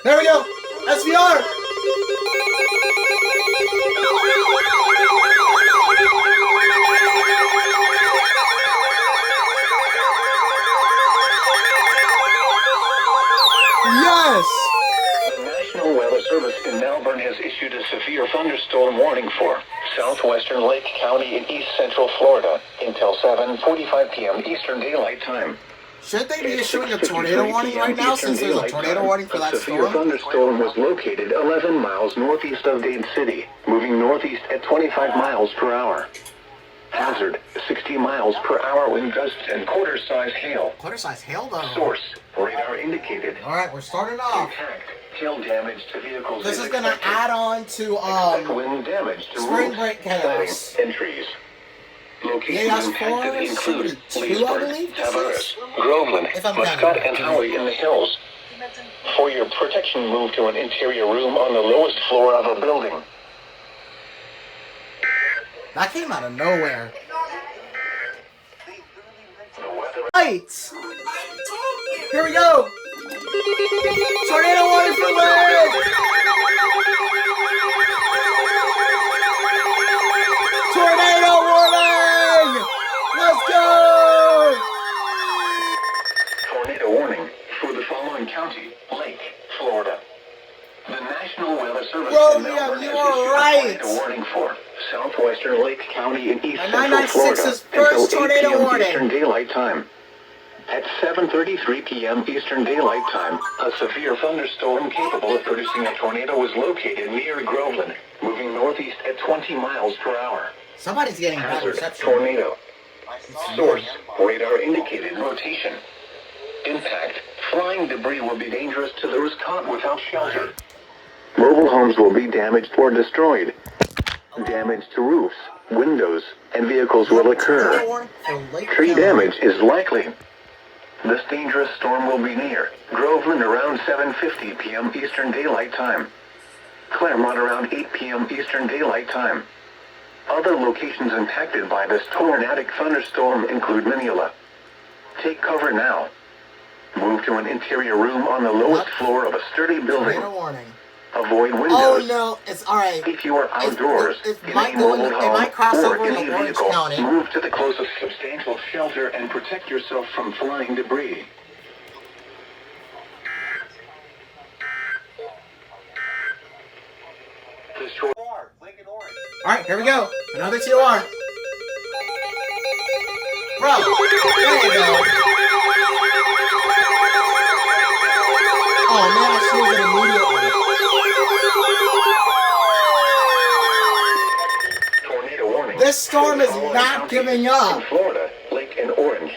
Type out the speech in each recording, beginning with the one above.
There we go. SVR. Yes. The National Weather Service in Melbourne has issued a severe thunderstorm warning for southwestern Lake County in east central Florida until 7:45 p.m. Eastern Daylight Time. Should they be issuing a tornado warning right now since there's a tornado warning for that storm? A severe thunderstorm was located 11 miles northeast of Dade City, moving northeast at 25 miles per hour. Hazard, 60 miles per hour wind gusts and quarter-size hail. Quarter-size hail, though. Source, radar indicated. Alright, we're starting off. Impact, hail damage to vehicles. This is going to add on to, wind damage to spring roofs, break chaos. siding, and trees. Locations Chaos impacted 4, include 2, I Leesburg, believe this Tavares, is? Groveland, If I'm Muscat, counting and correctly. Howie in the hills. For your protection, move to an interior room on the lowest floor of a building. That came out of nowhere. Right! Here we go! Tornado warning for Lake! Tornado warning! Let's go! Tornado warning for the following county, Lake, Florida. The National Weather Service in Melbourne you has are issued right. a tornado warning for southwestern Lake County in east And central 996 Florida is first until 8 tornado p.m. warning. Eastern Daylight Time. At 7:33 p.m. Eastern Daylight Time, a severe thunderstorm capable of producing a tornado was located near Groveland, moving northeast at 20 miles per hour. Somebody's getting bad Hazard, reception. tornado. Source, radar indicated rotation. Impact, flying debris will be dangerous to those caught without shelter. Mobile homes will be damaged or destroyed. Damage to roofs, windows, and vehicles will occur. Tree damage is likely. This dangerous storm will be near Groveland around 7:50 p.m. Eastern Daylight Time. Claremont around 8 p.m. Eastern Daylight Time. Other locations impacted by this tornadic thunderstorm include Mineola. Take cover now. Move to an interior room on the lowest floor of a sturdy building. Tornado warning. Avoid windows. Oh no, it's alright. If you are outdoors, It in might a go mobile in- it home might cross or over in into a Orange vehicle, County. move to the closest substantial shelter and protect yourself from flying debris. Alright, here we go. Another TOR. Bro, there you go. Oh man, I sealed it immediately. Tornado warning. This storm is For the following not counties giving up. In Florida, Lake and Orange.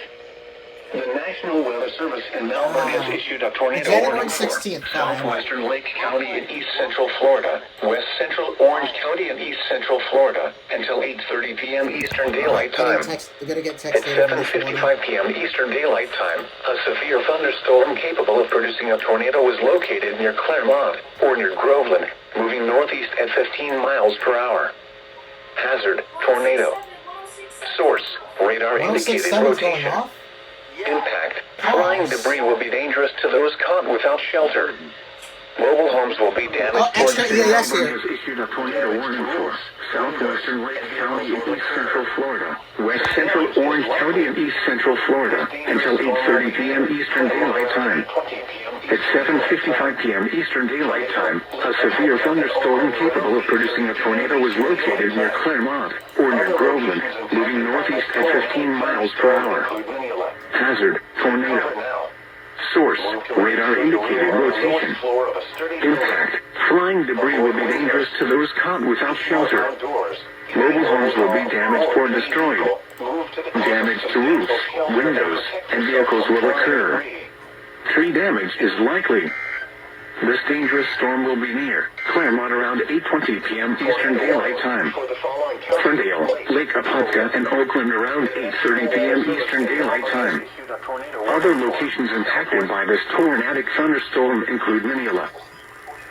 The National Weather Service in Melbourne has issued a tornado January warning for 16th, fine. southwestern Lake County in east central Florida, west central Orange County and east central Florida until 8:30 p.m. Eastern Daylight Time. We're gonna get At text later this morning. 7:55 p.m. Eastern Daylight Time, a severe thunderstorm capable of producing a tornado was located near Claremont or near Groveland, moving northeast at 15 miles per hour. Hazard, tornado. Source, radar indicated 106.7 is going rotation. off? Impact, flying debris will be dangerous to those caught without shelter. Mobile homes will be damaged. Oh, extra EAS here. Has issued a tornado warning for southwestern Lake County and east central Florida, west central Orange County and east central Florida until 8:30 p.m. Eastern Daylight Time. At 7:55 p.m. Eastern Daylight Time, a severe thunderstorm capable of producing a tornado was located near Claremont or near Groveland, moving northeast at 15 miles per hour. Hazard, tornado. Source, radar indicated rotation. Impact, flying debris will be dangerous to those caught without shelter. Mobile homes will be damaged or destroyed. Damage to roofs, windows, and vehicles will occur. Tree damage is likely. This dangerous storm will be near Claremont around 8:20 p.m. Eastern Daylight Time. Ferndale, Lake Apopka, and Oakland around 8:30 p.m. Eastern Daylight Time. Other locations impacted by this tornadic thunderstorm include Mineola.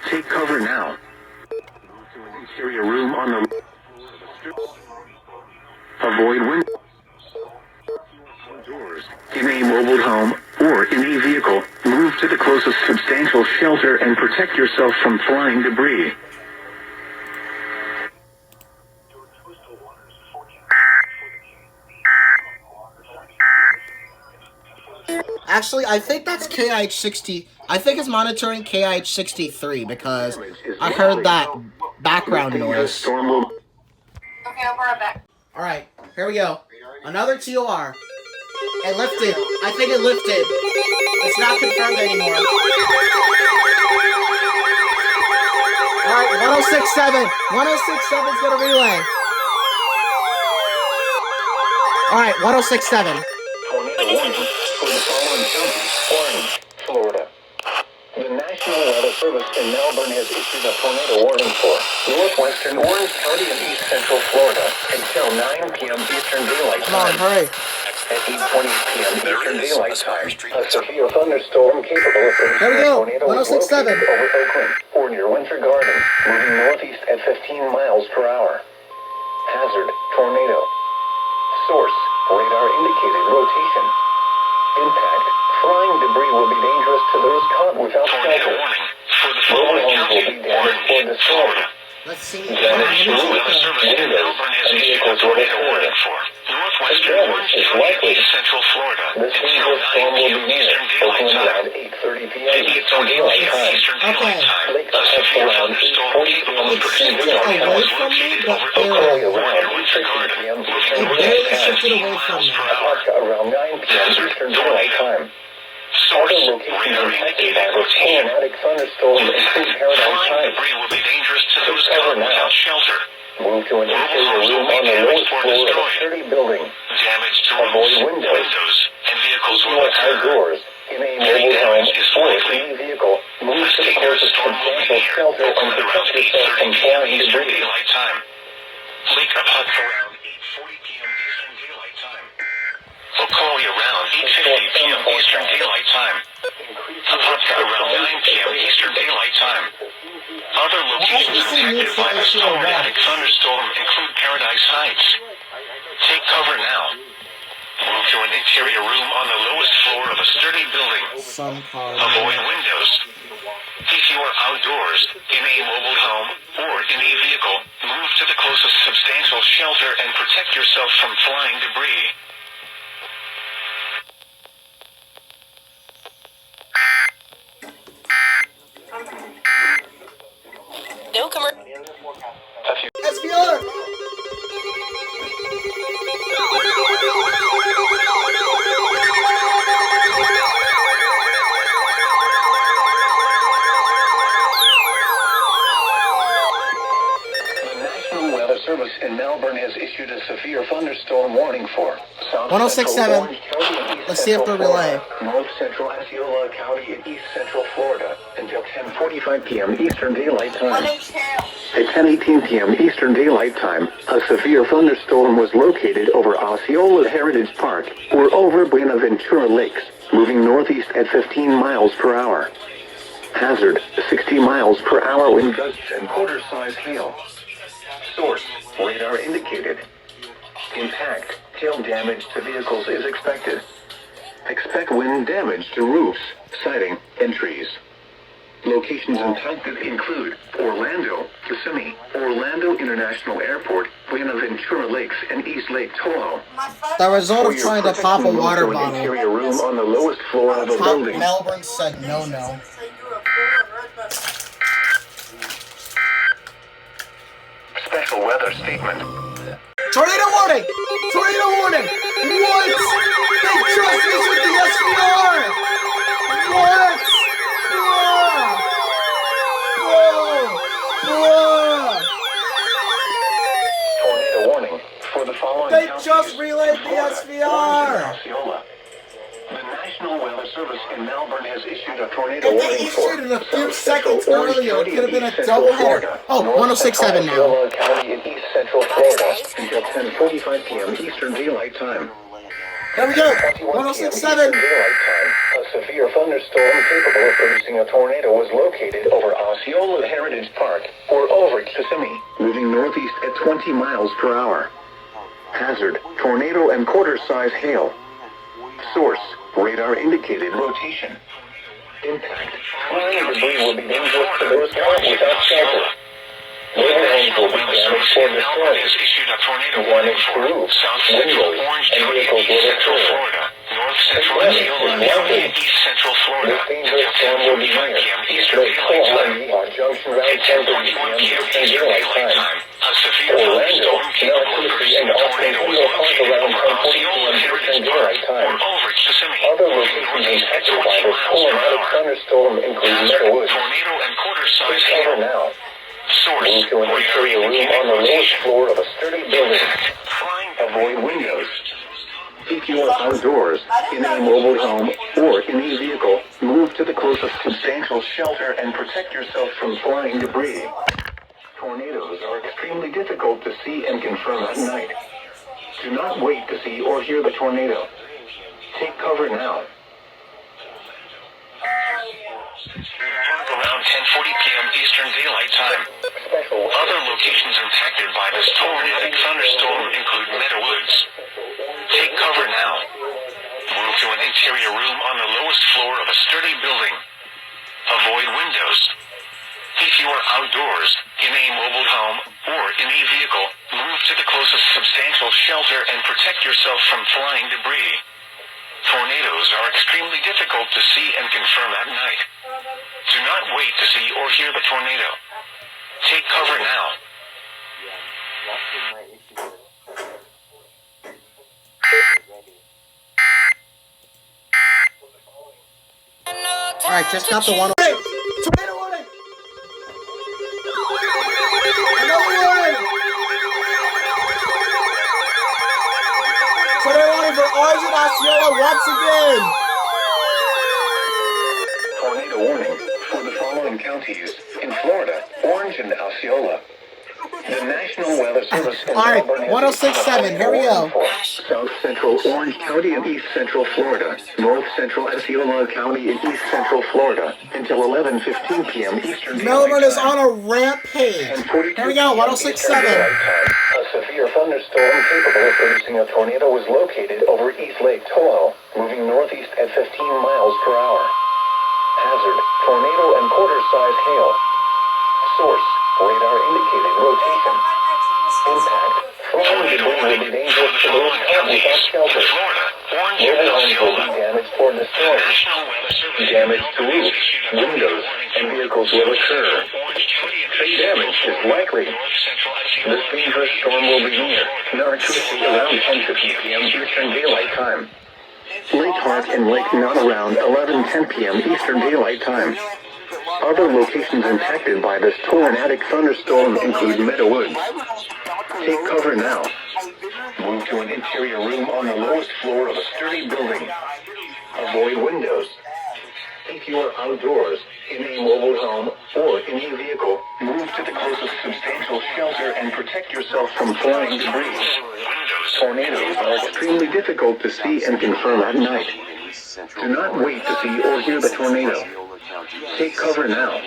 Take cover now. Interior room on the... Avoid windows. In a mobile home or in a vehicle, move to the closest substantial shelter. shelter and protect yourself from flying debris. Actually, I think that's KIH 60. I think it's monitoring KIH 63 because I heard that background noise. Okay, I'll be right back. Alright, here we go. Another TOR. It lifted. I think it lifted. It's not confirmed anymore. Alright, 1067. 1067 is going to relay. Alright, 1067. Tornado warning for the following counties: Orange, Florida. The National Weather Service in Melbourne has issued a tornado warning for northwestern Orange County and east central Florida until 9 p.m. Eastern Daylight Come on, Time. hurry. At 8:20 p.m. Eastern Daylight Time, a severe thunderstorm capable of There we producing a go. tornado was 1067. located over Oakland or near Winter Garden, moving northeast at 15 miles per hour. Hazard: tornado. Source: radar indicated rotation. Impact: flying debris will be dangerous to those caught without shelter. Mobile homes will be damaged or destroyed. Let's see. Damage to roofs, windows, and vehicles will be destroyed. Again, it's likely this dangerous storm will be near Oakland around 8:30 p.m. Eastern Daylight Time. Okay. Lake effect around 8:40 p.m. It Eastern shifted Daylight away Time. from me, but Oakland barely. around 8:50 p.m. Eastern It Daylight barely Time. shifted away from me. Alaska around 9 p.m. Eastern Daylight Time. Other locations impacted by this climatic thunderstorm include Paradise Heights. Take cover now. Move to an interior room on the lowest floor of a sturdy building. Avoid windows. Keep your outdoors. In a mobile home or any vehicle, move to the closest substantial shelter and protect yourself from flying debris. Locally around 8:50 p.m. Eastern Daylight Time. Alaska around 9 p.m. Eastern Daylight Time. Other locations affected by this tornadic thunderstorm include Paradise Heights. Take cover now. Move to an interior room on the lowest floor of a sturdy building. Some car. Avoid windows. If you are outdoors, in a mobile home, or in a vehicle, move to the closest substantial shelter and protect yourself from flying debris. No commercial. SBR! The National Weather Service in Melbourne has issued a severe thunderstorm warning for South 1067. Central Orange County and East Let's see if Central they're relay. Florida, North Central Osceola County and East Central Florida until 10:45 p.m. Eastern Daylight Time. At 10:18 p.m. Eastern Daylight Time, a severe thunderstorm was located over Osceola Heritage Park or over Buenaventura Lakes, moving northeast at 15 miles per hour. Hazard: 60 miles per hour wind gusts and quarter-size hail. Source: radar indicated. Impact: hail damage to vehicles is expected. Expect wind damage to roofs, siding, and trees. Locations impacted include Orlando, Kissimmee, Orlando International Airport, Buenaventura Lakes, and East Lake Tahoe. The result For of your trying to pop a protection, move water to an bottle. interior room on the lowest floor of a Top building. Melbourne said no. Special weather statement. Tornado warning! Tornado warning! What? They just issued the SVR! What? Bruh! Tornado warning for the following They counties: just relayed the Florida, SVR! Orange, and Osceola. The National Weather Service in Melbourne has issued a tornado If they warning for issued it a few South Central seconds Orange earlier, it County could have and been a East Central doubleheader. Florida, Oh, North 1067 Central now. Osceola County and East Central Florida until 10:45 p.m. Eastern Daylight Time. There we go. 21 p.m. 1067. Eastern Daylight Time, a severe thunderstorm capable of producing a tornado was located over Osceola Heritage Park or over Kissimmee, moving northeast at 20 miles per hour. Hazard: tornado and quarter-size hail. Source: radar indicated rotation. Impact: flying debris will be dangerous to those caught without shelter. Mobile homes will be damaged or destroyed. has issued a tornado Damage warning to for roofs, South Central windows, Orange and County, vehicles East will Central occur. Florida, North Central Damage Osceola is County, likely. and East Central Florida This dangerous until storm will be 10:45 near p.m. Eastern Lake Daylight Time. on junction route At 10:41 p.m. Eastern Daylight Time, a severe Orlando, thunderstorm capable of producing a tornado was located over Osceola Heritage Park or over Kissimmee, Other moving locations northeast at impacted 20 by this miles per tornadic hour. thunderstorm include Hazard, Meadowwoods. tornado and quarter-size Take cover hail. now. Source, Move to an radar interior room indicating on the lowest rotation. floor of a sturdy building. Impact, flying Avoid windows. If you are outdoors, in a mobile home, or in a vehicle, move to the closest substantial shelter and protect yourself from flying debris. Tornadoes are extremely difficult to see and confirm at night. Do not wait to see or hear the tornado. Take cover now. around 10:40 p.m. Eastern Daylight Time. Other locations impacted by this tornadic thunderstorm include Meadowwoods. Take cover now. Move to an interior room on the lowest floor of a sturdy building. Avoid windows. If you are outdoors, in a mobile home, or in a vehicle, move to the closest substantial shelter and protect yourself from flying debris. Tornadoes are extremely difficult to see and confirm at night. Do not wait to see or hear the tornado. Take cover now. Alright, just got the one. Tornado warning! Another warning! Tornado warning for Orange and Osceola once again! Tornado warning for the following counties in Florida, Orange and Osceola. The National Weather Service in Alright, Brevard and 1067, here we go. South Central Orange County and East Central Florida, North Central Osceola County and East Central Florida until 11:15 p.m. Eastern Melbourne Daylight is Time. on a rampage. And 42 Here we go, p.m. 1067. Eastern Daylight Time. A severe thunderstorm capable of producing a tornado was located over East Lake Tahoe, moving northeast at 15 miles per hour. Hazard, tornado and quarter-size hail. Source, radar indicated rotation. Impact, flying debris will be dangerous to those caught without shelter. Florida, Orange and Mobile homes will be Osceola. damaged or destroyed. National Weather Service Damage to roofs, windows, and vehicles will occur. Tree damage is likely. This dangerous storm will be near Narcoosseee around 10:50 p.m. Eastern Daylight Time. Lake Park and Lake Knott around 11:10 p.m. Eastern Daylight Time. Other locations impacted by this tornadic thunderstorm include Meadowwoods. Take cover now. Move to an interior room on the lowest floor of a sturdy building. Avoid windows. If you are outdoors, in a mobile home, or in a vehicle, move to the closest substantial shelter and protect yourself from flying debris. Tornadoes are extremely difficult to see and confirm at night. Do not wait to see or hear the tornado. Take cover now.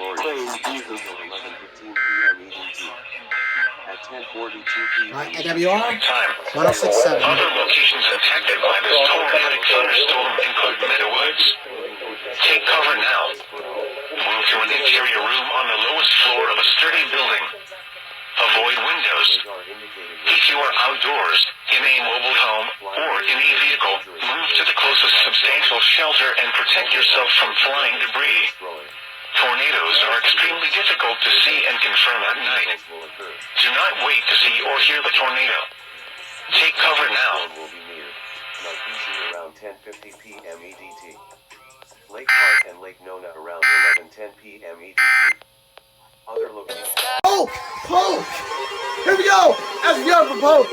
Alright, AWR, Time. 1067. Other locations impacted by this tornadic thunderstorm include Meadowwoods. Take cover now. Move to an interior room on the lowest floor of a sturdy building. Avoid windows. If you are outdoors, in a mobile home, or in a vehicle, move to the closest substantial shelter and protect yourself from flying debris. Tornadoes are extremely difficult to see and confirm at night. Do not wait to see or hear the tornado. Take cover now. Around 10:50 p.m. EDT. Lake Park and Lake Nona around 11:10 p.m. EDT. Other locations. Polk! Polk! Here we go! SVR for Polk!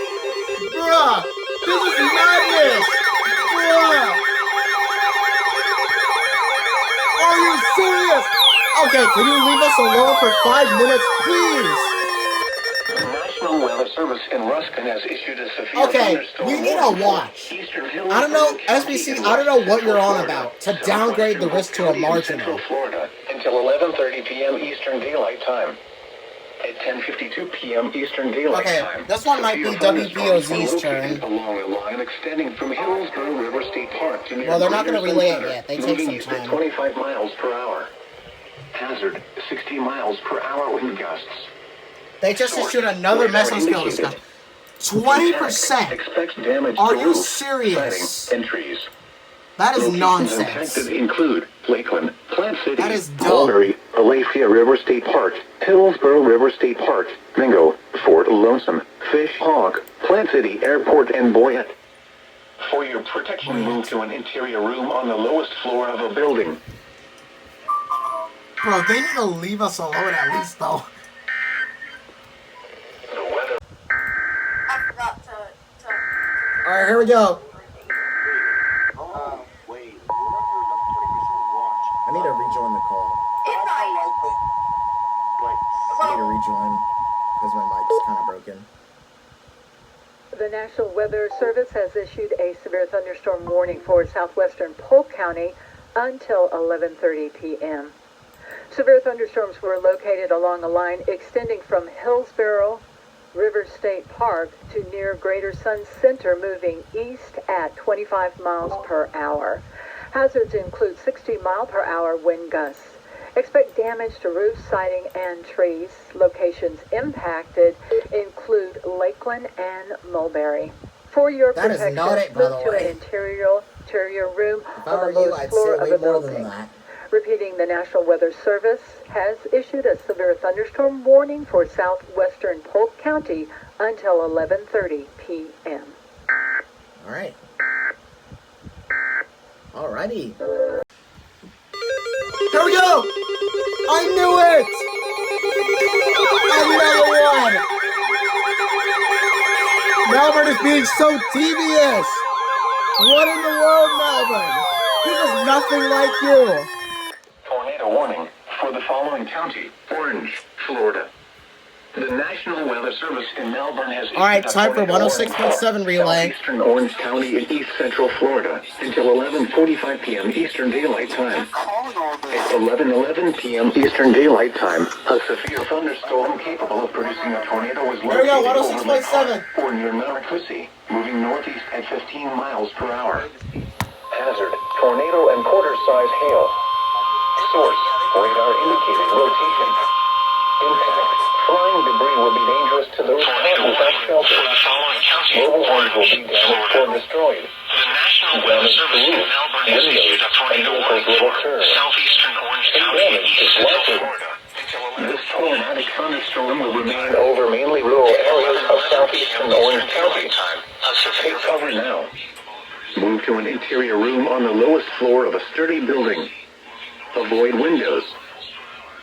Bruh! This is madness! Bruh! Are you serious? Okay, can you leave us alone for 5 minutes, please? The National Weather Service in Ruskin has issued a severe Okay, thunderstorm we need a warning for watch. Eastern Hills, I don't know, County, SBC, and I don't know West what you're Central on Florida, about to downgrade the risk to a County, and marginal. Central Florida until 11:30 p.m. Eastern Daylight Time. At 10:52 p.m. Eastern Daylight Okay, Time. this one might be severe thunderstorms WBOZ's are turn. located along a line extending from Hillsborough River State Park to near Well, they're not gonna Greater relay it Center, yet. They take moving some east at time. 25 miles per hour. Hazard, 60 miles per hour wind gusts. They just issued another mesoschale discussion. 20%. Expect damage Are to you roofs, serious? siding, and trees. That is Locations nonsense. impacted include Lakeland, Plant City, That is dumb. Mulberry, Alafia River State Park, Hillsborough River State Park, Mingo, Fort Lonesome, Fish Hawk, Plant City Airport, and Boyette. For your protection, move to an interior room on the lowest floor of a building. Bro, they need to leave us alone at least, though. I forgot to Alright, here we go. I need to rejoin the call. It's not. I need to rejoin because my mic's kind of broken. The National Weather Service has issued a severe thunderstorm warning for southwestern Polk County until 11:30 p.m. Severe thunderstorms were located along a line extending from Hillsborough River State Park to near Greater Sun Center, moving east at 25 miles per hour. Hazards include 60-mile-per-hour wind gusts. Expect damage to roofs, siding, and trees. Locations impacted include Lakeland and Mulberry. For your That is protection, not it, by move the to way. an interior room If I on were the you, lowest I'd floor say of way a more than building. that. Repeating, the National Weather Service has issued a severe thunderstorm warning for southwestern Polk County until 11:30 p.m. Alright. Alrighty. Here we go! I knew it! Another one! Melbourne is being so devious! What in the world, Melbourne? This is nothing like you! Tornado warning for the following county: Orange, Florida. The National Weather Service in Melbourne has issued Alright, a time for tornado warning 106.7 for relay. Southeastern Orange County in East Central Florida until 11:45 p.m. Eastern Daylight Time. At 11:11 p.m. Eastern Daylight Time, a severe thunderstorm capable of producing a tornado was Here we go, located over Lake 106.7. Park or near Narcoosee, moving northeast at 15 miles per hour. Hazard: tornado and quarter-size hail. Source: radar indicated rotation. Impact: flying debris will be dangerous to those Tornado caught without warning shelter. for the following county: Mobile homes will be Orange, damaged or Florida. destroyed. The National Weather Service in Melbourne has issued a tornado warning for southeastern Orange County and East Central Florida until 11. This tornadic thunderstorm will remain over mainly rural areas of southeastern Orange County. Take cover now. Move to an interior room on the lowest floor of a sturdy building. Avoid windows.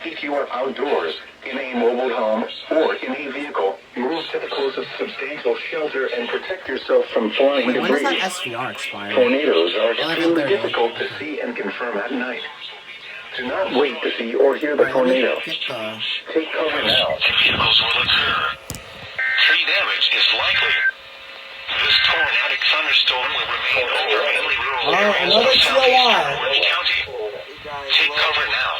If you are outdoors, in a mobile home, or in a vehicle, move to the closest substantial shelter and protect yourself from flying Wait, when does debris. that SVR expire? Tornadoes are extremely 11:30. difficult to see and confirm at night. Do not wait to see or hear the Alright, let me tornado. get the... Take cover now. And vehicles will occur. Tree damage is likely. This tornadic thunderstorm will remain over mainly rural Oh, areas another of southeastern TOR. Orange County. Take cover now.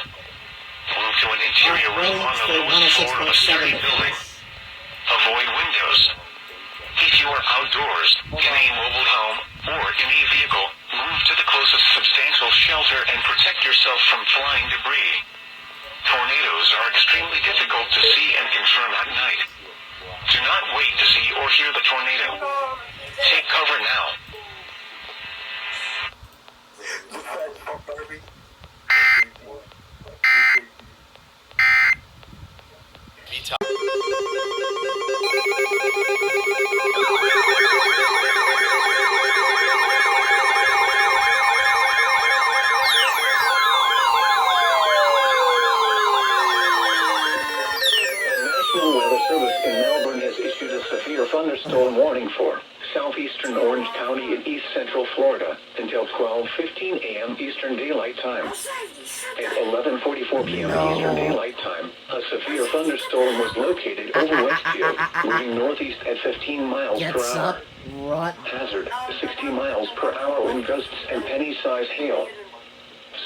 Move to an interior room on the lowest floor of a sturdy building. Avoid windows. If you are outdoors, in a mobile home, or in a vehicle, move to the closest substantial shelter and protect yourself from flying debris. Tornadoes are extremely difficult to see and confirm at night. Do not wait to see or hear the tornado. Take cover now. The National Weather Service in Melbourne has issued a severe thunderstorm warning for southeastern Orange County in East Central Florida until 12:15 a.m. Eastern Daylight Time. At 11:44 p.m. Eastern Daylight Time, a severe thunderstorm was located over Westfield, moving northeast at 15 miles per Gets hour. up, run. Hazard: 60 miles per hour wind gusts and penny-sized hail.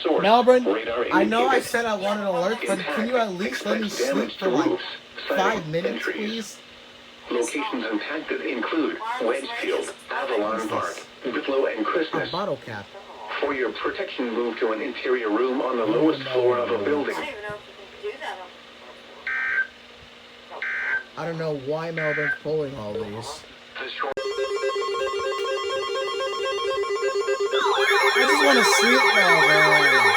Source: Melbourne, radar I know I indicated. said I wanted an alert, but can you at least let me sleep for like 5 minutes, please? Locations impacted include Wedgefield, Avalon Park, Whitlow, and A Christmas. bottle cap. For your protection, move to an interior room on the lowest floor of a building. I don't even know. don't know why Melbourne's pulling all these. This short I just want to sleep, Melbourne.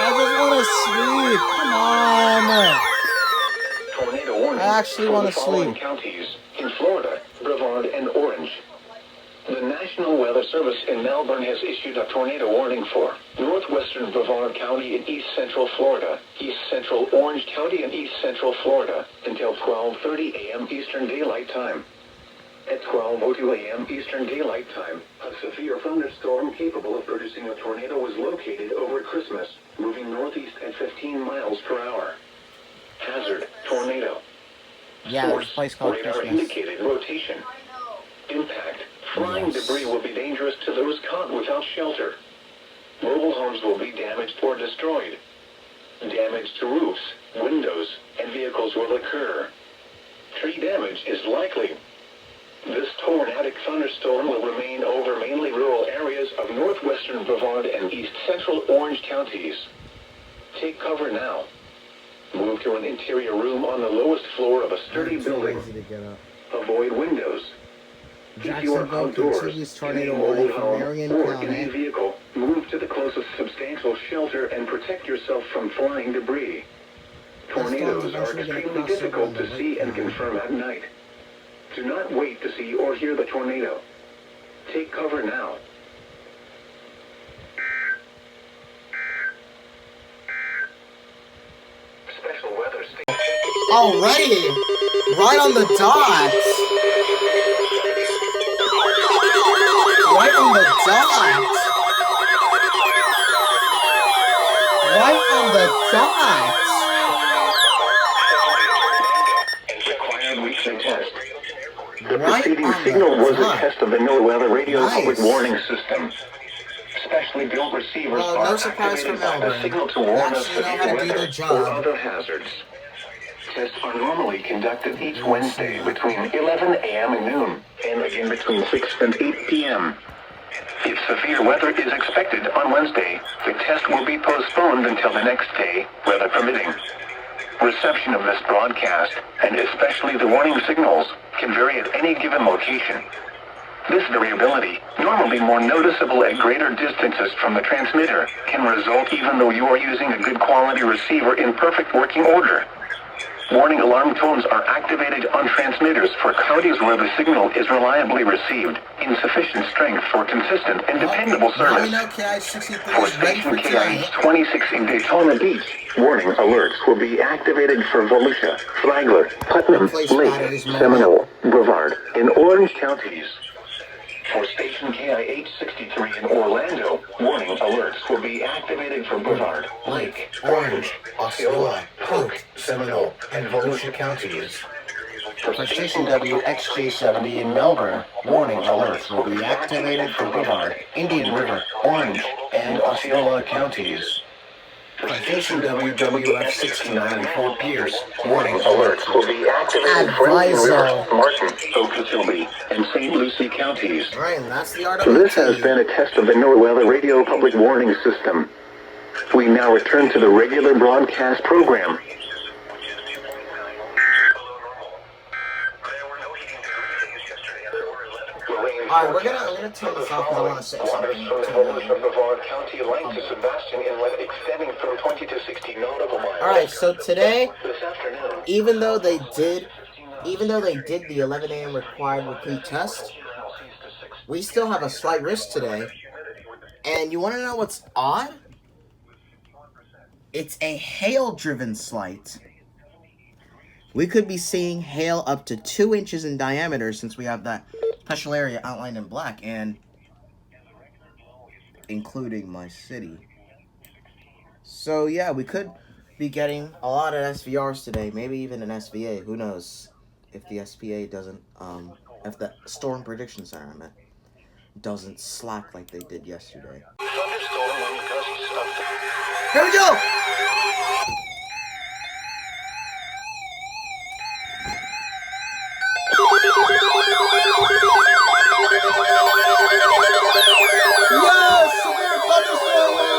I just want to sleep. Come on. tornado warning I actually for want the to following sleep. counties in Florida, Brevard and Orange. The National Weather Service in Melbourne has issued a tornado warning for northwestern Brevard County in east central Florida, east central Orange County and east central Florida until 12:30 a.m. Eastern Daylight Time. At 12:02 a.m. Eastern Daylight Time, a severe thunderstorm capable of producing a tornado was located over Christmas, moving northeast at 15 miles per hour. Hazard, tornado. Yeah, Source, this place called radar Christmas. indicated rotation. Impact, flying Yes. debris will be dangerous to those caught without shelter. Mobile homes will be damaged or destroyed. Damage to roofs, windows, and vehicles will occur. Tree damage is likely. This tornadic thunderstorm will remain over mainly rural areas of northwestern Brevard and east central Orange counties. Take cover now. Move to an interior room on the lowest floor of a sturdy It's too building. easy to get up. Avoid windows. If you are Jacksonville outdoors, continues in tornado a warning mobile for home Marion or in a County. vehicle, move to the closest substantial shelter and protect yourself from flying debris. Tornadoes are extremely difficult to see and confirm at night. Do not wait to see or hear the tornado. Take cover now. Special weather station. Already! Right on the dot! Right on the dot! Right on the dot! Required weekly test. The Right preceding on the signal was a dot. test of the NOAA Weather Radio Nice. Public Warning System. Specially built receivers Well, are no surprise for activated by the Melbourne. signal to They warn of actually know severe how to do their weather or job. other hazards. Tests are normally conducted each Wednesday between 11 a.m. and noon, and again between 6 and 8 p.m. If severe weather is expected on Wednesday, the test will be postponed until the next day, weather permitting. Reception of this broadcast, and especially the warning signals, can vary at any given location. This variability, normally more noticeable at greater distances from the transmitter, can result even though you are using a good quality receiver in perfect working order. Warning alarm tones are activated on transmitters for counties where the signal is reliably received, in sufficient strength for consistent and dependable Now we service. know KI-63 For is ready station for tonight. KIH-26 in Daytona Beach, warning alerts will be activated for Volusia, Flagler, Putnam, Replace Lake, batteries, Mona. Seminole, Brevard, and Orange counties. For station KIH-63 in Orlando, warning alerts will be activated for Brevard, Lake, Orange, Osceola, Polk, Seminole, and Volusia counties. For station WXG70 in Melbourne, warning alerts will be activated for Brevard, Indian River, Orange, and Osceola counties. For station WWF69 in Fort Pierce, warning alerts will be activated for Indian River, Martin, Okeechobee, and St. Lucie counties. Right, and that's the art of This has IT. been a test of the NOAA Weather Radio Public Warning System. We now return to the regular broadcast program. Alright, I'm gonna turn this off, but I wanna say Waters something from to Volusia, Brevard County, length to Sebastian Inlet, extending from 20 to 60 nautical miles. Alright, so today, This afternoon, even though they did the 11 a.m. required repeat test, we still have a slight risk today. And you want to know what's odd? It's a hail-driven slight. We could be seeing hail up to 2 inches in diameter since we have that special area outlined in black, and including my city. So yeah, we could be getting a lot of SVRs today, maybe even an SVA. Who knows if the SPA doesn't, if the Storm Prediction Center, I meant, doesn't slack like they did yesterday. thunderstorm on the gusts of the... Here we go! Yes! Severe thunderstorm watch!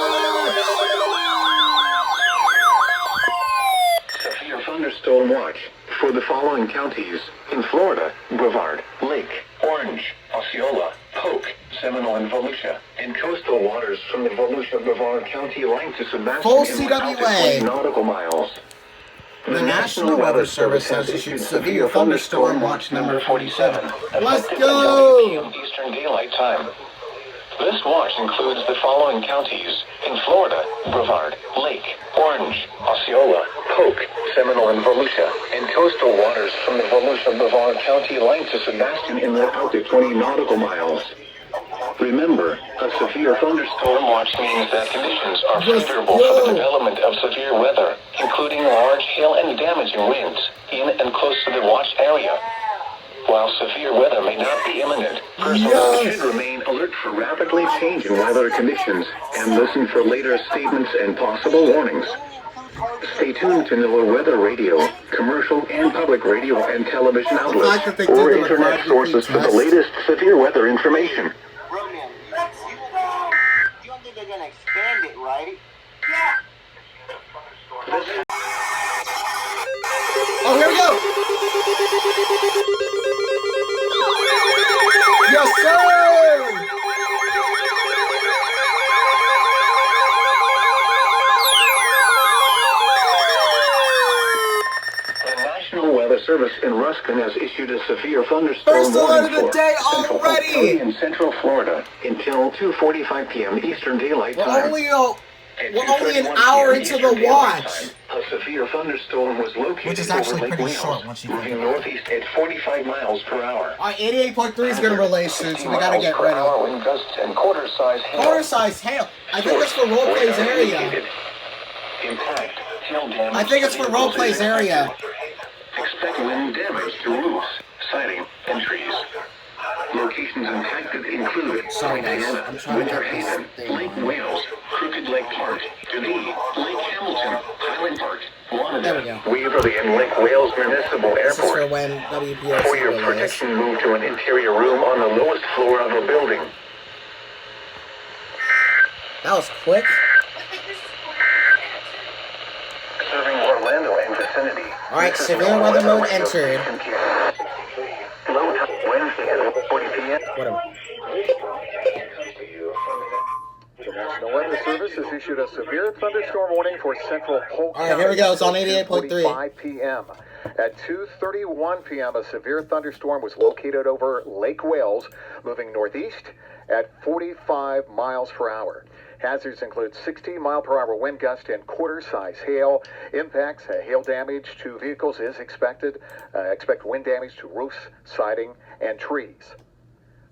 following counties in Florida: Brevard, Lake, Orange, Osceola, Polk, Seminole, and Volusia, and coastal waters from the Volusia-Brevard County line to Sebastian Full inlet out to CWA. 20 nautical miles. The National Weather Service has issued severe thunderstorm watch number 47. Let's effective go! 11 p.m. Eastern Daylight Time. This watch includes the following counties in Florida: Brevard, Lake, Orange, Osceola, Polk, Seminole, and Volusia, and coastal waters from the Volusia-Brevard County line to Sebastian Inlet out to 20 nautical miles. Remember, a severe thunderstorm watch means that conditions are favorable for the development of severe weather, including large hail and damaging winds in and close to the watch area. While severe weather may not be imminent, personnel should remain alert for rapidly changing weather conditions and listen for later statements and possible warnings. Stay tuned to NOAA weather radio, commercial and public radio and television outlets, or internet sources for the latest severe weather information. Roman, you don't think they're gonna expand it, right? Oh, here we go! Yes, sir! The National Weather Service in Ruskin has issued a severe thunderstorm First alert warning of the for day Central Polk already! County in Central Florida until 2:45 p.m. Eastern Daylight Time. We're only an hour into the watch. A severe thunderstorm was located Which is over actually Lake pretty Wales, short once you think moving about it. northeast at 45 miles per hour. 88.3 is going to relay soon, so we got to get ready. Wind gusts and quarter-size hail. Quarter-size hail. I think it's for roleplay's area. Impact, hail damage. I think it's for roleplay's area. Expect wind damage to roofs, siding, and trees. Locations impacted include Sorry, Point guys. Diana, I'm trying to Winter get this Haven, thing Lake on. Wales, Crooked Lake Park, Dundee, Lake Hamilton, Highland Park, There we go. Wanada, Waverly, and Lake Wales Municipal This is for Airport. when WPOC For your relays. protection, move to an interior room on the lowest floor of a building. That was quick. Serving Orlando and vicinity. Alright, severe weather mode entered. Low tide Wednesday at 40 p.m. Whatever. The National Weather Service has issued a severe thunderstorm warning for central Polk County. All right, here we go. It's on 88.3. 2:45 p.m. At 2:31 p.m., a severe thunderstorm was located over Lake Wales, moving northeast at 45 miles per hour. Hazards include 60-mile-per-hour wind gusts and quarter-size hail. Impacts, hail damage to vehicles is expected. Expect wind damage to roofs, siding, and trees.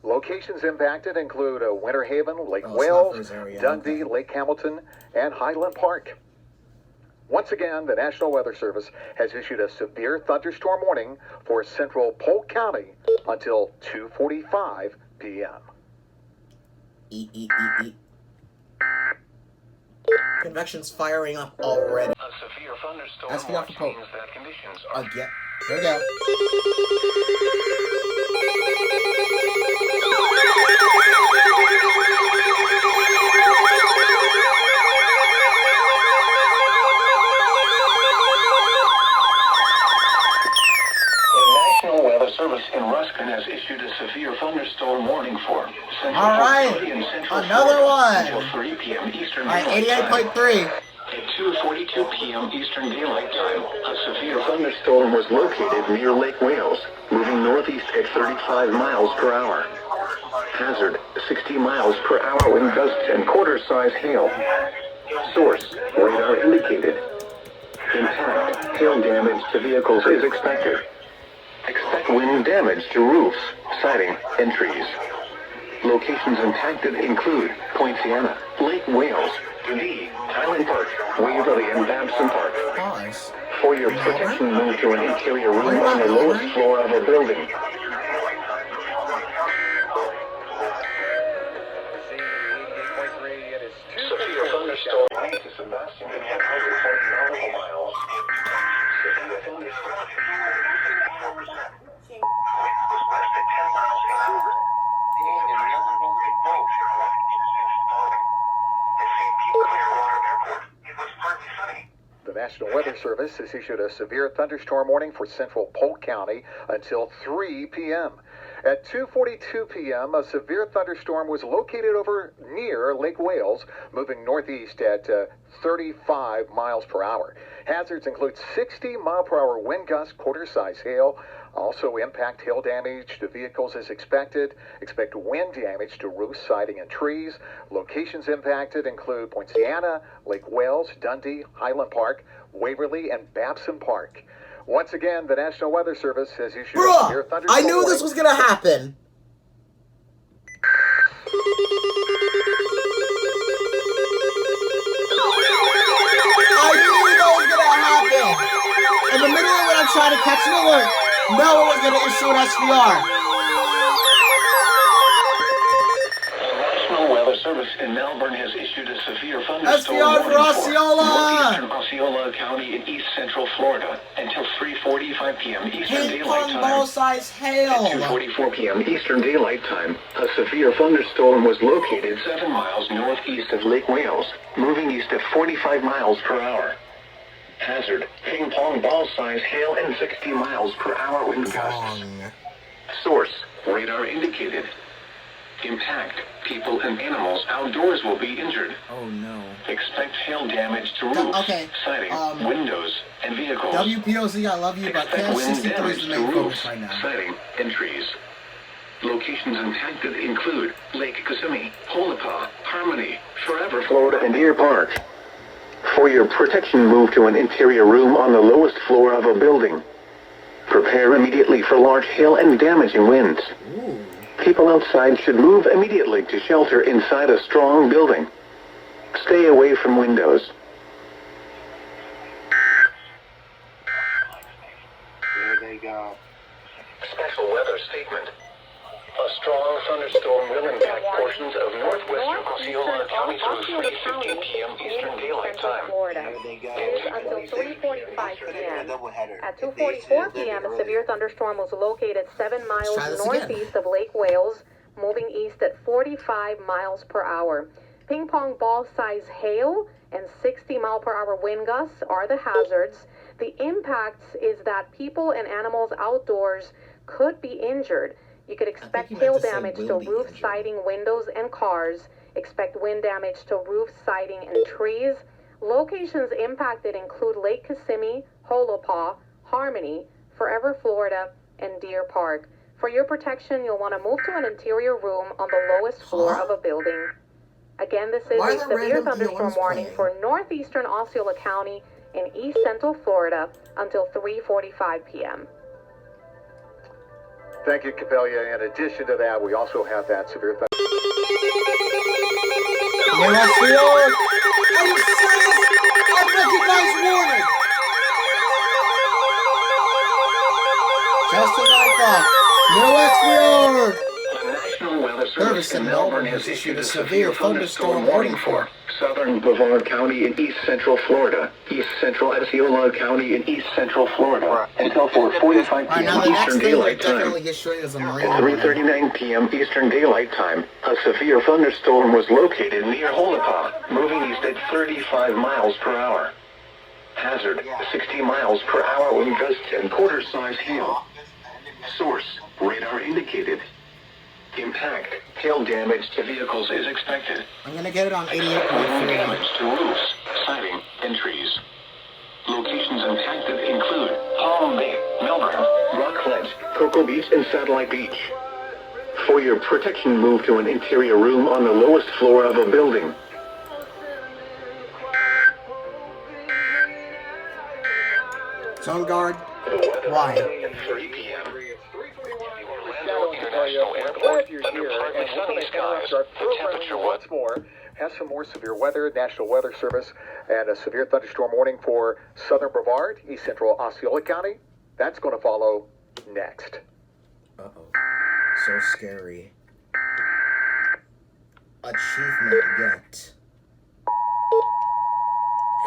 Locations impacted include Winter Haven, Lake Wales, Smuckers area, Dundee, okay. Lake Hamilton, and Highland Park. Once again, the National Weather Service has issued a severe thunderstorm warning for central Polk County until 2:45 p.m. Eat, eat, eat, eat. Convection's firing up already. A severe thunderstorm That's enough watch for Polk. means that conditions are Again. Here we go. The National Weather Service in Ruskin has issued a severe thunderstorm warning for Central All right, Polk County and Central another Florida one. until 3 p.m. Eastern All right, Daylight Time. 88.3. At 2:42 p.m. Eastern Daylight Time, a severe thunderstorm was located near Lake Wales, moving northeast at 35 miles per hour. Hazard, 60 miles per hour wind gusts and quarter-size hail. Source, radar indicated. Impact, hail damage to vehicles is expected. Expect wind damage to roofs, siding, and trees. Locations impacted include Point Diana, Lake Wales, Dundee, Highland Park, Waverly, and Babson Park. Pause. For your protection, move to an interior room on the lowest floor of a building. Severe thunderstorm to Sebastian and 140 nautical miles. Severe thunderstorm. The National Weather Service has issued a severe thunderstorm warning for central Polk County until 3 p.m. At 2:42 p.m., a severe thunderstorm was located over near Lake Wales, moving northeast at 35 miles per hour. Hazards include 60-mile-per-hour wind gusts, quarter-size hail. Also impact hail damage to vehicles is expected. Expect wind damage to roofs, siding, and trees. Locations impacted include Poinciana, Lake Wales, Dundee, Highland Park, Waverly, and Babson Park. Once again, the National Weather Service has issued a severe Bruh, thunderstorm I knew warning. this was gonna happen. I knew that was gonna happen. In the middle of when I'm trying to catch an alert, no one was gonna issue an SVR. The National Weather Service in Melbourne has issued a severe thunderstorm SVR for warning Osceola. northeastern Osceola County in east central Florida until 3:45 p.m. Eastern Ping Daylight pong Time. ball size hail. At 2:44 p.m. Eastern Daylight Time, a severe thunderstorm was located 7 miles northeast of Lake Wales, moving east at 45 miles per hour. Hazard, ping pong ball size hail and 60 miles per hour wind gusts. Source, radar indicated. Impact, people and animals outdoors will be injured. Oh no. Expect hail damage to roofs, Okay, siding, windows, and vehicles. WPOC, I love you, but Expect wind KS63 damage is the to main roofs, focus right now. siding, and trees. Locations impacted include Lake Kissimmee, Holapa, Harmony, Forever Florida and Deer Park. For your protection, move to an interior room on the lowest floor of a building. Prepare immediately for large hail and damaging winds. Ooh. People outside should move immediately to shelter inside a strong building. Stay away from windows. There they go. Special weather statement. A strong thunderstorm will impact portions of northwestern Osceola County through 3:50 p.m. Eastern Daylight Time. Florida. There they go. It is until 3:45 Put it in a p.m. doubleheader. At If they 2:44 should p.m., live a it severe early. thunderstorm was located 7 miles try this again. northeast of Lake Wales, moving east at 45 miles per hour. Ping pong ball size hail and 60-mile-per-hour wind gusts are the hazards. The impacts is that people and animals outdoors could be injured. You could expect you meant hail to say damage will to be roof, injured. siding, windows, and cars. Expect wind damage to roofs, siding, and trees. Locations impacted include Lake Kissimmee, Holapa, Harmony, Forever Florida, and Deer Park. For your protection, you'll want to move to an interior room on the lowest floor of a building. Again, this is Why a are there severe random thunderstorm EOs warning playing? for northeastern Osceola County in east central Florida until 3:45 p.m. Thank you, Capelia. In addition to that, we also have that severe New Westfield! Are you serious? Unrecognized warning! Just as I thought. New Westfield! The National Weather Service in Melbourne has issued a severe thunderstorm warning for Southern Brevard County in east central Florida, east central Osceola County in east central Florida, until 4:45 Alright, now the p.m. next Eastern thing we're Daylight Time. definitely issuing is a marine At warning. 3:39 p.m. Eastern Daylight Time, a severe thunderstorm was located near Holapa, moving east at 35 miles per hour. Hazard, 60 miles per hour wind gusts and quarter-size hail. Source, radar indicated. Impact, hail damage to vehicles is expected. I'm gonna get it on Wind 88.3. damage to roofs, siding, and trees. Locations impacted include Palm Bay, Melbourne, Rockledge, Cocoa Beach, and Satellite Beach. For your protection, move to an interior room on the lowest floor of a building. Zone guard. The weather Why? at 3 p.m. Orlando International Airport, under partly sunny skies. The temperature was once more has some more severe weather. National Weather Service and a severe thunderstorm warning for southern Brevard, east central Osceola County. That's going to follow next. Uh-oh. So scary. Achievement get.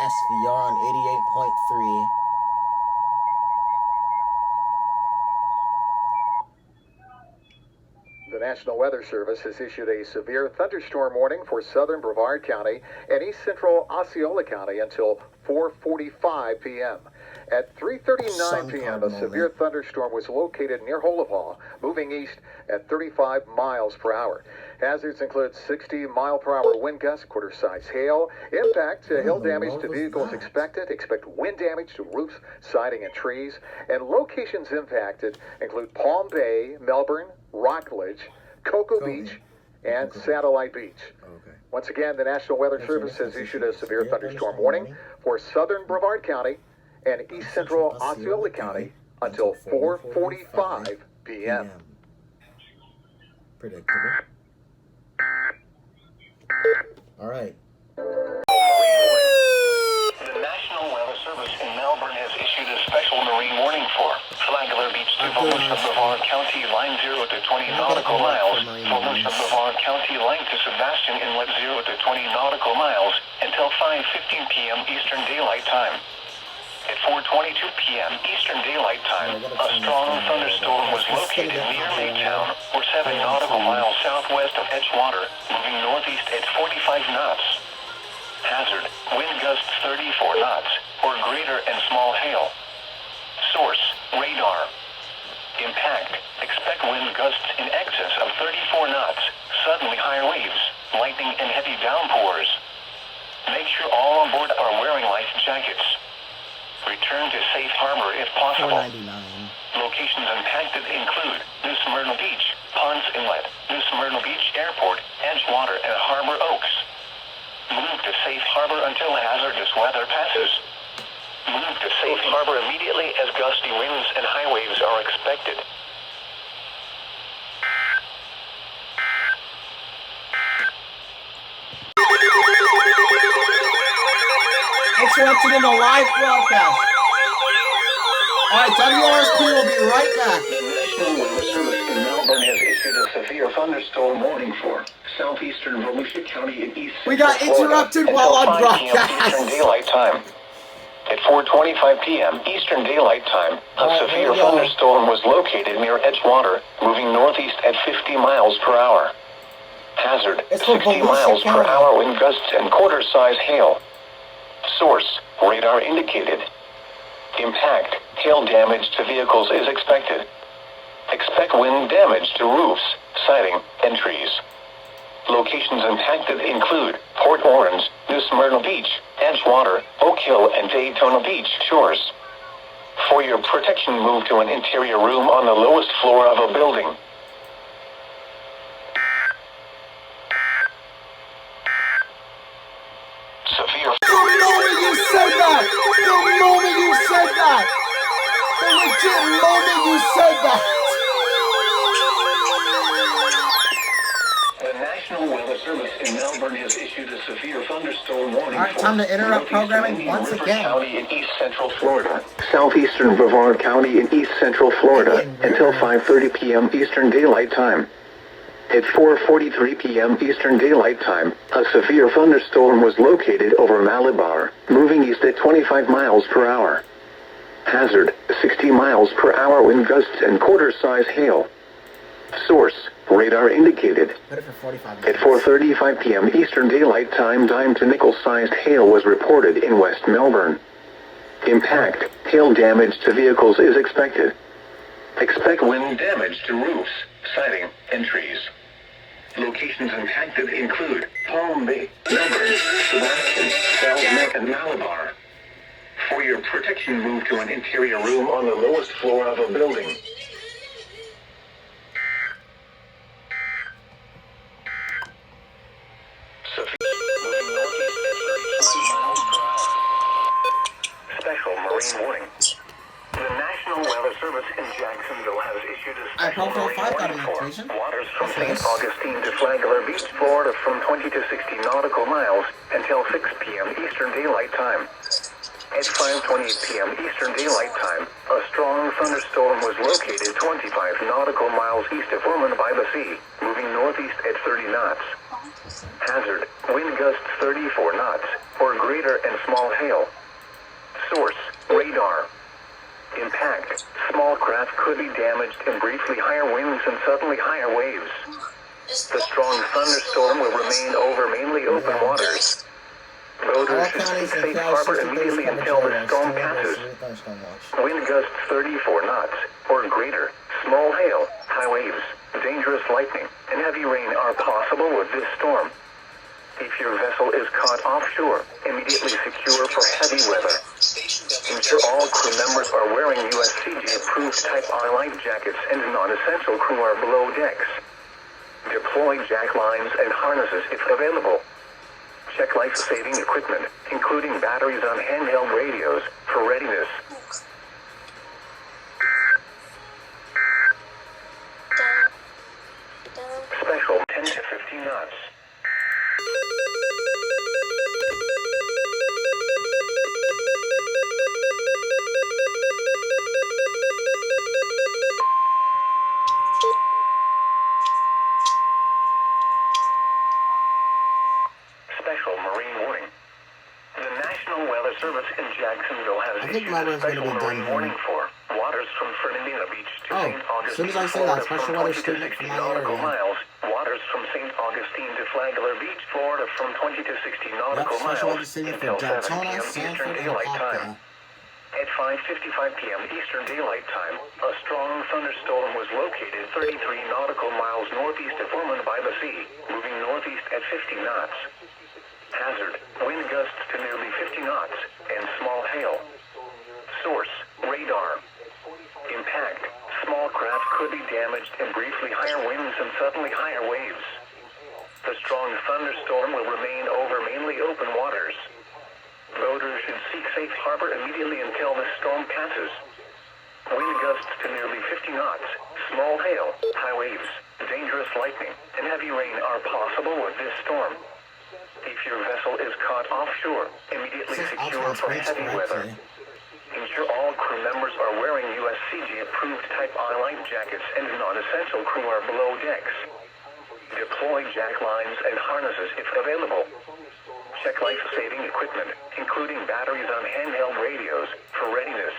SVR on 88.3. The National Weather Service has issued a severe thunderstorm warning for southern Brevard County and east central Osceola County until 4:45 p.m. At 3:39 p.m., a severe thunderstorm was located near Holapaw, moving east at 35 miles per hour. Hazards include 60-mile-per-hour wind gusts, quarter-size hail, impact to hail damage to vehicles expected. Expect wind damage to roofs, siding, and trees. And locations impacted include Palm Bay, Melbourne, Rockledge, Cocoa Beach, and Satellite Beach. Once again, the National Weather Service has issued a severe thunderstorm warning for southern Brevard County and east central Osceola County until 4:45 p.m. Predictable. All right. The National Weather Service in Melbourne has issued a special marine warning for Flagler Beach to Volusia, Brevard County, line 0 to 20 nautical miles. Volusia, Brevard County, line to Sebastian Inlet 0 to 20 nautical miles until 5:15 p.m. Eastern Daylight Time. At 4:22 p.m. Eastern Daylight Time, a strong thunderstorm was located near Maytown, or 7 nautical miles southwest of Edgewater, moving northeast at 45 knots. Hazard, wind gusts 34 knots, or greater and small hail. Source, radar. Impact, expect wind gusts in excess of 34 knots, suddenly high waves, lightning and heavy downpours. Make sure all on board are wearing life jackets. Return to safe harbor if possible. Locations impacted include New Smyrna Beach, Ponds Inlet, New Smyrna Beach Airport, Edgewater, and Harbor Oaks. Move to safe harbor until hazardous weather passes. Move to safe harbor immediately as gusty winds and high waves are expected. Interrupted in a live broadcast. All right, WRSP will be right back. The National Weather Service in Melbourne has issued a severe thunderstorm warning for southeastern Volusia County and east. We got interrupted while on broadcast. Eastern Daylight Time. At 4:25 p.m. Eastern Daylight Time, a severe thunderstorm was located near Edgewater, moving northeast at 50 miles per hour. Hazard, 60 miles per hour wind gusts and quarter-size hail. Source, radar indicated. Impact, hail damage to vehicles is expected. Expect wind damage to roofs, siding, and trees. Locations impacted include Port Orange, New Smyrna Beach, Edgewater, Oak Hill, and Daytona Beach shores. For your protection, move to an interior room on the lowest floor of a building. Severe. The moment you said that! The moment you said that! The legit moment you said that! The National Weather Service in Melbourne has issued a severe thunderstorm warning. All right, time to interrupt programming once again. County in east central Florida, southeastern Brevard County in east central Florida until 5:30 p.m. Eastern Daylight Time. At 4:43 p.m. Eastern Daylight Time, a severe thunderstorm was located over Malabar, moving east at 25 miles per hour. Hazard, 60 miles per hour wind gusts and quarter-size hail. Source, radar indicated. At 4:35 p.m. Eastern Daylight Time, dime to nickel-sized hail was reported in West Melbourne. Impact, hail damage to vehicles is expected. Expect wind damage to roofs, siding, and trees. Locations impacted include Palm Bay, Melbourne, Sebastian, Salzneck, and Malabar. For your protection, move to an interior room on the lowest floor of a building. Moving northeast at 35 miles per hour. Special marine warning. The National Weather Service in Jacksonville has issued a special marine warning for waters from St. Augustine to Flagler Beach, Florida from 20 to 60 nautical miles until 6 p.m. Eastern Daylight Time. At 5:28 p.m. Eastern Daylight Time, a strong thunderstorm was located 25 nautical miles east of Ormond by the Sea, moving northeast at 30 knots. Hazard, wind gusts 34 knots, or greater and small hail. Source, radar. Impact, small small craft could be damaged in briefly higher winds and suddenly higher waves. The strong thunderstorm will remain over mainly open waters. Boaters should seek safe harbor immediately until the storm passes. Wind gusts 34 knots or greater, small hail, high waves, dangerous lightning, and heavy rain are possible with this storm. If your vessel is caught offshore, immediately secure for heavy weather. Ensure all crew members are wearing USCG-approved Type R life jackets and non-essential crew are below decks. Deploy jack lines and harnesses if available. Check life-saving equipment, including batteries on handheld radios, for readiness. Special 10 to 15 knots. Special marine warning. The National Weather Service in Jacksonville has issued a special marine warning for waters from Fernandina Beach to St. Augustine, as soon as I say that, special weather statement from my nautical area. miles. Waters from St. Augustine to Flagler Beach, Florida, from 20 to 60 nautical miles until 7 p.m. Eastern Daylight Time. At 5:55 p.m. Eastern Daylight Time, a strong thunderstorm was located 33 nautical miles northeast of Ormond by the sea, moving northeast at 50 knots. Hazard, wind gusts to nearly 50 knots, and small hail. Source, radar. Impact, small craft could be damaged in briefly higher winds and suddenly higher waves. The strong thunderstorm will remain over mainly open waters. Boaters should seek safe harbor immediately until the storm passes. Wind gusts to nearly 50 knots, small hail, high waves, dangerous lightning, and heavy rain are possible with this storm. If your vessel is caught offshore, immediately secure for heavy weather. Ensure all crew members are wearing USCG-approved Type R life jackets and non-essential crew are below decks. Deploy jack lines and harnesses if available. Check life-saving equipment, including batteries on handheld radios, for readiness.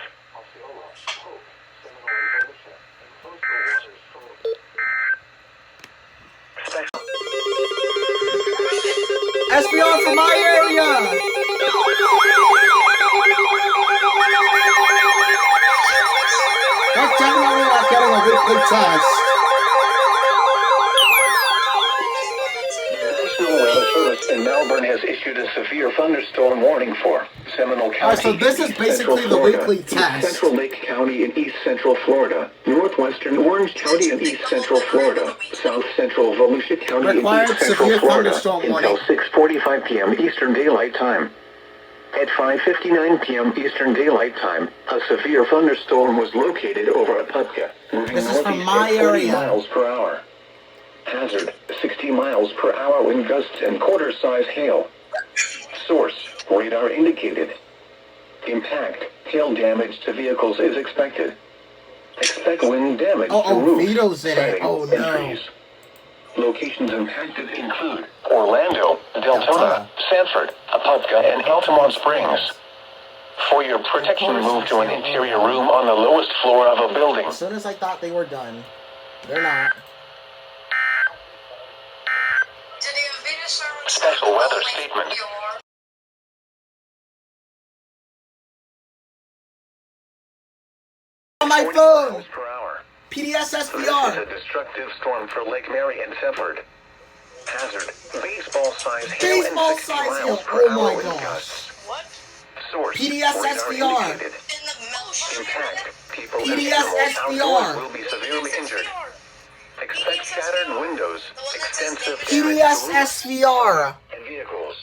SBR from my area! That's definitely not getting a weekly test. The National Weather Service in Melbourne has issued a severe thunderstorm warning for Seminole County. So this is basically the weekly test. East Central Lake County in East Central Florida, Northwestern Orange County in East Central Florida, South Central Volusia County Required in East Central severe Florida thunderstorm until warning. 6:45 p.m. Eastern Daylight Time. At 5:59 p.m. Eastern Daylight Time, a severe thunderstorm was located over Apopka, moving This is from northeast my at 40 area. miles per hour. Hazard, 60 miles per hour wind gusts and quarter-size hail. Source, radar indicated. Impact, hail damage to vehicles is expected. Expect wind damage to roofs, Vito's in it. siding, Oh, and no. trees. Locations impacted include Orlando, Deltona, Sanford, Apopka, and Altamont Springs. For your protection, move to an interior room on the lowest floor of a building. As soon as I thought they were done, they're not. Special weather statement. On my phone! Miles per hour. PDS This is SBR! a destructive storm for Lake Mary and Sanford. Hazard, baseball-size hail and 60 Baseball-size miles hail. per Oh hour my wind gosh. gusts. Source, PDS radar SBR. indicated. Impact, people in PDS animals outdoors SBR. will be severely injured. Expect shattered windows, extensive damage PDS to roofs SBR! and vehicles.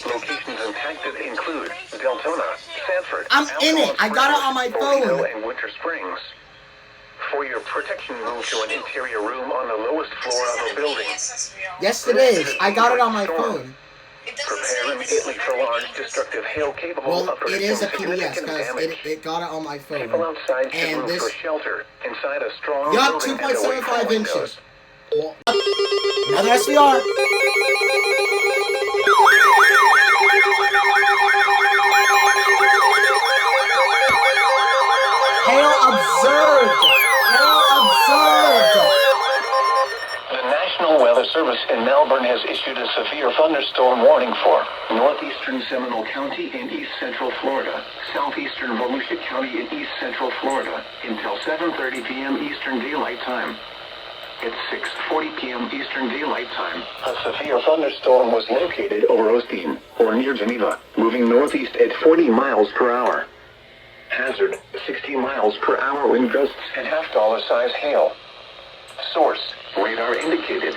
Locations impacted include Deltona, Sanford, I'm in it. I got it Springs, on my Mosquito, phone. and Winter Springs. For your protection, move to an interior room on the lowest floor of a building. Yes, it is. I got it on my phone. Prepare immediately for large destructive hail capable Well, of it is a producing PDS significant because damage. it got it on my People phone. outside should And move this- for shelter inside a strong Yup, building and away 2.75 from windows. inches. Well, another SBR. Hail Service in Melbourne has issued a severe thunderstorm warning for northeastern Seminole County in east central Florida, southeastern Volusia County in east central Florida, until 7:30 p.m. Eastern Daylight Time. At 6:40 p.m. Eastern Daylight Time, a severe thunderstorm was located over Osteen, or near Geneva, moving northeast at 40 miles per hour. Hazard, 60 miles per hour wind gusts and half-dollar-size hail. Source, radar indicated.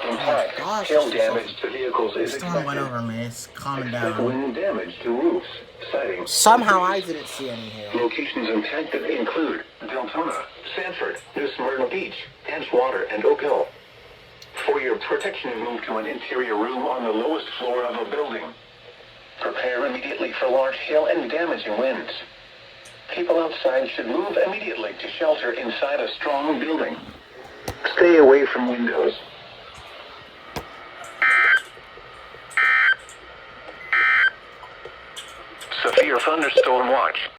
Impact, gosh, hail this is damage to vehicles is Storm expected. went over me. It's calming Expect down. wind damage to roofs, siding. Somehow I didn't see any hail. Locations impacted include Deltona, Sanford, New Smyrna Beach, Edgewater, and Oak Hill. For your protection, move to an interior room on the lowest floor of a building. Prepare immediately for large hail and damaging winds. People outside should move immediately to shelter inside a strong building. Stay away from windows. Severe thunderstorm watch.